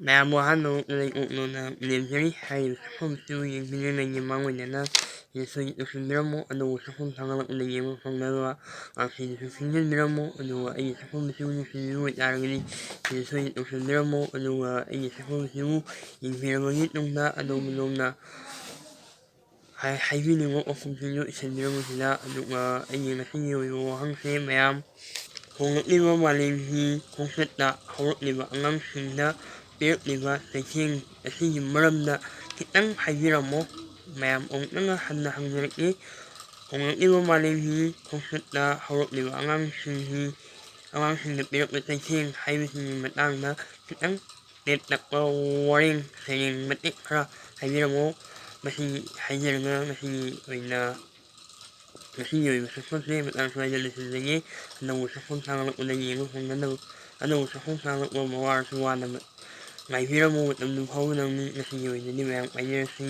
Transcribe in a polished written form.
ꯃꯌꯥꯝꯕꯨ ꯑꯍꯥꯟꯕ ꯂꯩꯉꯣꯛꯂꯣꯟꯅ ꯂꯦꯝꯖꯔꯤ ꯍꯥꯏꯔꯤꯕ ꯁꯛꯐꯝꯁꯤꯕꯨ ꯌꯦꯡꯕꯤꯅꯤꯡꯉꯩꯒꯤ ꯃꯥꯡꯑꯣꯏꯅꯅ ꯁꯤꯗꯁꯨ ꯂꯣꯏꯁꯤꯟꯕꯤꯔꯝꯃꯨ ꯑꯗꯨꯒ ꯁꯛꯐꯝ ꯊꯥꯡꯒꯠꯂꯛꯄꯗ ꯌꯦꯡꯕ ꯐꯪꯅꯕ ꯁꯤꯗꯁꯨ ꯁꯤꯟꯖꯤꯟꯕꯤꯔꯝꯃꯨ ꯑꯗꯨꯒ ꯑꯩꯒꯤ ꯁꯛꯐꯝꯁꯤꯕꯨ ꯅꯨꯡꯁꯤꯕꯤꯕ ꯑꯣꯏꯇꯥꯔꯒꯗꯤ ꯁꯤꯗꯁꯨ ꯂꯣꯏꯁꯤꯟꯕꯤꯔꯝꯃꯨ ꯑꯗꯨꯒ ꯑꯩꯒꯤ ꯁꯛꯐꯝꯁꯤꯕꯨ ꯌꯦꯡꯕꯤꯔꯕꯒꯤ ꯇꯨꯡꯗ ꯑꯗꯣꯝꯅ ꯍꯥꯏꯕꯤꯅꯤꯡꯕ ꯋꯥꯐꯝꯁꯤꯡꯗꯨ ꯏꯁꯤꯟꯕꯤꯔꯝꯃꯨ ꯁꯤꯗ ꯑꯗꯨꯒ ꯑꯩꯒꯤ ꯉꯁꯤꯒꯤ ꯑꯣꯏꯕ ꯋꯥꯍꯪꯁꯦ ꯃꯌꯥꯝ ꯍꯣꯡꯂꯛꯂꯤꯕ ꯃꯥꯂꯦꯝꯒꯤ ꯈꯣꯡꯆꯠꯇ ꯍꯧꯔꯛꯂꯤꯕ ꯑꯉꯥꯡꯁꯤꯡꯗ ꯄꯤꯔꯛꯂꯤꯕ ꯆꯩꯊꯦꯡ ꯑꯁꯤꯒꯤ ꯃꯔꯝꯗ ꯈꯤꯇꯪ ꯍꯥꯏꯕꯤꯔꯝꯃꯣ ꯃꯌꯥꯝ ꯑꯃꯨꯛꯇꯪꯒ ꯍꯟꯅ ꯍꯪꯖꯔꯛꯏ ꯍꯣꯡꯂꯛꯂꯤꯕ ꯃꯥꯂꯦꯝꯒꯤ ꯈꯣꯡꯆꯠꯇ ꯍꯧꯔꯛꯂꯤꯕ ꯑꯉꯥꯡꯁꯤꯡꯗ ꯄꯤꯔꯛꯄ ꯆꯩꯊꯦꯡ ꯍꯥꯏꯕꯁꯤꯡꯒꯤ ꯃꯇꯥꯡꯗ ꯈꯤꯇꯪ ꯇꯦꯟꯇꯛꯄ ꯋꯥꯔꯦꯡ ꯁꯩꯔꯦꯡ ꯃꯇꯦꯛ ꯈꯔ ꯍꯥꯏꯕꯤꯔꯝꯃꯣ ꯃꯁꯤ ꯍꯥꯏꯖꯔꯒ ꯉꯁꯤꯒꯤ ꯑꯣꯏꯕ ꯁꯛꯐꯝꯁꯦ ꯃꯇꯥꯡ ꯁ꯭ꯋꯥꯏꯗ ꯂꯣꯏꯁꯤꯟꯖꯒꯦ ꯑꯅꯧꯕ ꯁꯛꯐꯝ ꯊꯥꯡꯒꯠꯂꯛꯄꯗ ꯌꯦꯡꯕ ꯐꯪꯅꯅꯕ ꯑꯅꯧꯕ ꯁꯛꯐꯝ ꯊꯥꯡꯒꯠꯂꯛꯄ ꯋꯥꯔꯁꯨ ꯋꯥꯅ ꯉꯥꯏꯕꯤꯔꯝꯃꯨ ꯃꯇꯝꯗꯨ ꯐꯥꯎꯕ ꯉꯁꯤꯒꯤ ꯑꯣꯏꯅꯗꯤ ꯃꯌꯥꯝ ꯄꯥꯏꯖꯔꯁꯤ